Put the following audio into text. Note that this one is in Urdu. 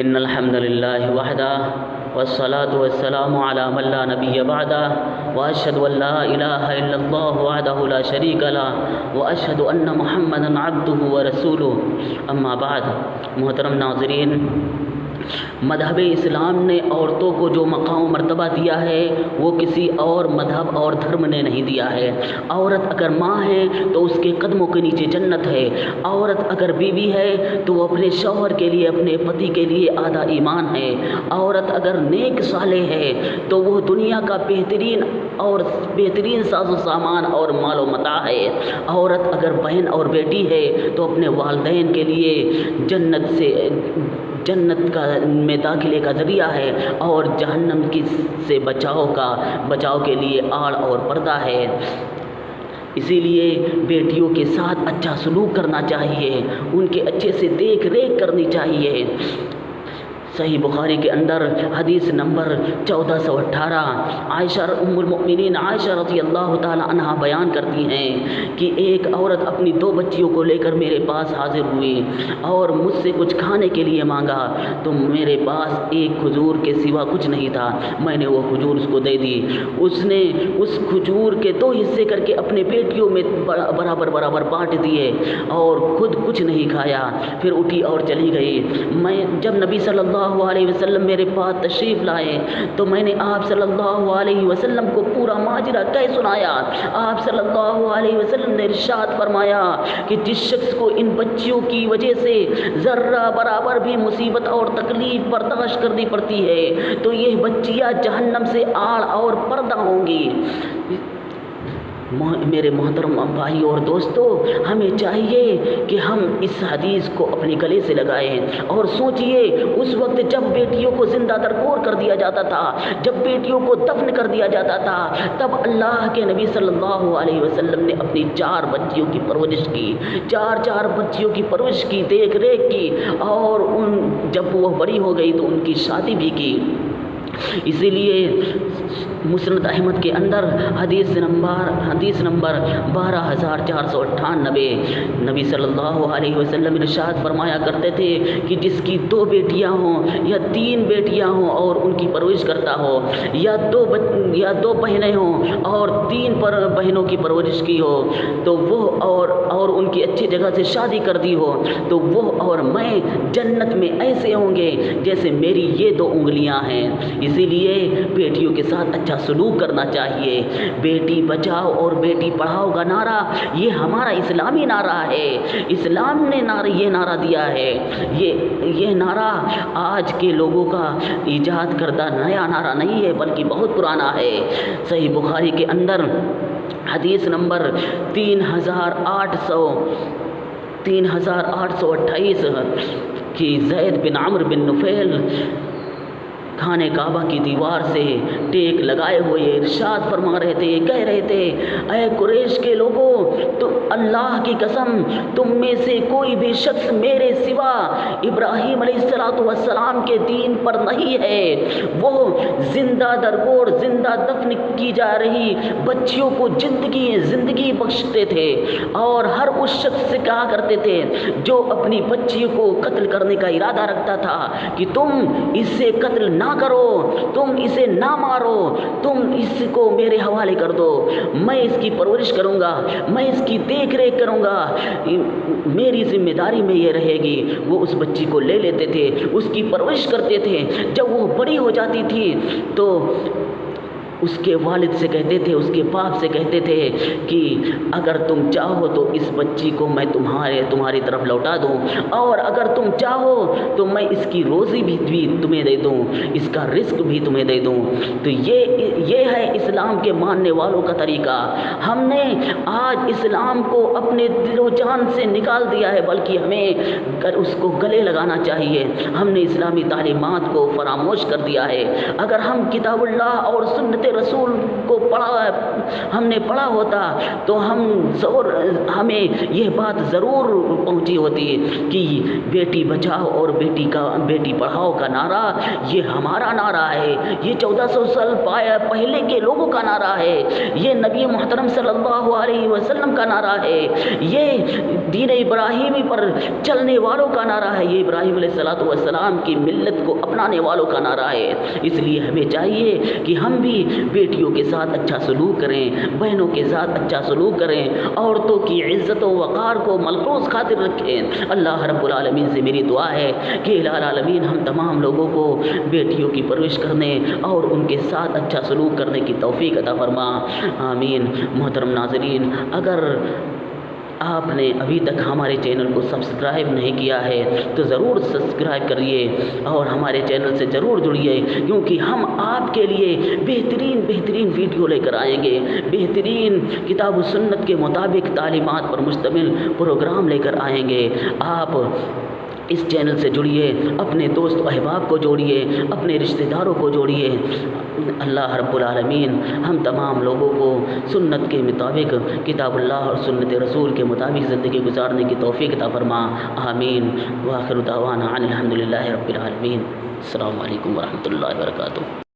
ان الحمد للہ وحدہ والصلاة والسلام علی من لا نبی بعدہ واشہد ان لا الہ الا اللہ وحدہ لا شریک لہ واشہد ان محمدا عبدہ ورسولہ اما بعد۔ محترم ناظرین، مذہب اسلام نے عورتوں کو جو مقام و مرتبہ دیا ہے وہ کسی اور مذہب اور دھرم نے نہیں دیا ہے۔ عورت اگر ماں ہے تو اس کے قدموں کے نیچے جنت ہے۔ عورت اگر بیوی ہے تو وہ اپنے شوہر کے لیے، اپنے پتی کے لیے آدھا ایمان ہے۔ عورت اگر نیک صالح ہے تو وہ دنیا کا بہترین ساز و سامان اور مال و متاع ہے۔ عورت اگر بہن اور بیٹی ہے تو اپنے والدین کے لیے جنت میں داخلے کا ذریعہ ہے اور جہنم سے بچاؤ کے لیے آڑ اور پردہ ہے۔ اسی لیے بیٹیوں کے ساتھ اچھا سلوک کرنا چاہیے، ان کے اچھے سے دیکھ ریکھ کرنی چاہیے۔ صحیح بخاری کے اندر حدیث نمبر 1418 عائشہ ام المؤمنین عائشہ رضی اللہ تعالی عنہا بیان کرتی ہیں کہ ایک عورت اپنی 2 بچیوں کو لے کر میرے پاس حاضر ہوئی اور مجھ سے کچھ کھانے کے لیے مانگا تو میرے پاس ایک کھجور کے سوا کچھ نہیں تھا۔ میں نے وہ کھجور اس کو دے دی۔ اس نے اس کھجور کے 2 حصے کر کے اپنے بیٹیوں میں برابر بانٹ دیے اور خود کچھ نہیں کھایا، پھر اٹھی اور چلی گئی۔ جب نبی صلی اللہ علیہ وسلم میرے پاس تشریف لائے تو میں نے آپ صلی اللہ علیہ وسلم کو پورا ماجرا کہہ سنایا۔ آپ صلی اللہ علیہ وسلم نے ارشاد فرمایا کہ جس شخص کو ان بچیوں کی وجہ سے ذرہ برابر بھی مصیبت اور تکلیف برداشت کرنی پڑتی ہے تو یہ بچیاں جہنم سے آڑ اور پردہ ہوں گی۔ میرے محترم بھائی اور دوستو، ہمیں چاہیے کہ ہم اس حدیث کو اپنے گلے سے لگائیں اور سوچئے اس وقت جب بیٹیوں کو زندہ درگور کر دیا جاتا تھا، جب بیٹیوں کو دفن کر دیا جاتا تھا، تب اللہ کے نبی صلی اللہ علیہ وسلم نے اپنی 4 بچیوں کی پرورش کی، 4 بچیوں کی پرورش کی، دیکھ ریکھ کی اور جب وہ بڑی ہو گئی تو ان کی شادی بھی کی۔ اسی لیے مسند احمد کے اندر حدیث نمبر 12498 نبی صلی اللہ علیہ وسلم ارشاد فرمایا کرتے تھے کہ جس کی 2 بیٹیاں ہوں یا 3 بیٹیاں ہوں اور ان کی پرورش کرتا ہو، یا 2 بہنیں ہوں اور 3 بہنوں کی پرورش کی ہو تو وہ اور ان کی اچھی جگہ سے شادی کر دی ہو تو وہ اور میں جنت میں ایسے ہوں گے جیسے میری یہ 2 انگلیاں ہیں۔ اسی لیے بیٹیوں کے ساتھ اچھا سلوک کرنا چاہیے۔ بیٹی بچاؤ اور بیٹی پڑھاؤ کا نعرہ یہ ہمارا اسلامی نعرہ ہے۔ اسلام نے یہ نعرہ دیا ہے۔ یہ نعرہ آج کے لوگوں کا ایجاد کردہ نیا نعرہ نہیں ہے بلکہ بہت پرانا ہے۔ صحیح بخاری کے اندر حدیث نمبر 3828 کہ زید بن عمرو بن نفیل خانہ کعبہ کی دیوار سے ٹیک لگائے ہوئے ارشاد فرما رہے تھے، کہہ رہے تھے، اے قریش کے لوگوں، تو اللہ کی قسم تم میں سے کوئی بھی شخص میرے سوا ابراہیم علیہ السلام کے دین پر نہیں ہے۔ وہ زندہ درگور، زندہ دفن کی جا رہی بچیوں کو زندگی بخشتے تھے اور ہر اس شخص سے کہا کرتے تھے جو اپنی بچیوں کو قتل کرنے کا ارادہ رکھتا تھا کہ تم اس سے قتل نہ کرو، تم اسے نہ مارو، تم اس کو میرے حوالے کر دو، میں اس کی پرورش کروں گا، میں اس کی دیکھ ریکھ کروں گا، میری ذمہ داری میں یہ رہے گی۔ وہ اس بچی کو لے لیتے تھے، اس کی پرورش کرتے تھے۔ جب وہ بڑی ہو جاتی تھی تو اس کے والد سے کہتے تھے، اس کے باپ سے کہتے تھے کہ اگر تم چاہو تو اس بچی کو میں تمہاری طرف لوٹا دوں اور اگر تم چاہو تو میں اس کی روزی بھی تمہیں دے دوں، اس کا رزق بھی تمہیں دے دوں۔ تو یہ ہے اسلام کے ماننے والوں کا طریقہ۔ ہم نے آج اسلام کو اپنے دل و جان سے نکال دیا ہے بلکہ ہمیں اس کو گلے لگانا چاہیے۔ ہم نے اسلامی تعلیمات کو فراموش کر دیا ہے۔ اگر ہم کتاب اللہ اور سنت رسول کو ہم نے پڑھا ہوتا تو ہمیں یہ بات ضرور پہنچی ہوتی کہ بیٹی بچاؤ اور بیٹی پڑھاؤ کا نعرہ یہ ہمارا نعرہ ہے، یہ 1400 سال پہلے کے لوگوں کا نعرہ ہے، یہ نبی محترم صلی اللہ علیہ وسلم کا نعرہ ہے، یہ دین ابراہیمی پر چلنے والوں کا نعرہ ہے، یہ ابراہیم علیہ السلام کی ملت کو اپنانے والوں کا نعرہ ہے۔ اس لیے ہمیں چاہیے کہ ہم بھی بیٹیوں کے ساتھ اچھا سلوک کریں، بہنوں کے ساتھ اچھا سلوک کریں، عورتوں کی عزت و وقار کو ملحوظ خاطر رکھیں۔ اللہ رب العالمین سے میری دعا ہے کہ الہ العالمین ہم تمام لوگوں کو بیٹیوں کی پرورش کرنے اور ان کے ساتھ اچھا سلوک کرنے کی توفیق عطا فرما، آمین۔ محترم ناظرین، اگر آپ نے ابھی تک ہمارے چینل کو سبسکرائب نہیں کیا ہے تو ضرور سبسکرائب کریے اور ہمارے چینل سے ضرور جڑیے، کیونکہ ہم آپ کے لیے بہترین ویڈیو لے کر آئیں گے، بہترین کتاب و سنت کے مطابق تعلیمات پر مشتمل پروگرام لے کر آئیں گے۔ آپ اس چینل سے جڑیے، اپنے دوست و احباب کو جوڑیے، اپنے رشتہ داروں کو جوڑیے۔ اللہ رب العالمین ہم تمام لوگوں کو سنت کے مطابق، کتاب اللہ اور سنت رسول کے مطابق زندگی گزارنے کی توفیق عطا فرما، آمین۔ وآخر دعوانا ان الحمد للہ رب العالمین۔ السلام علیکم ورحمۃ اللہ وبرکاتہ۔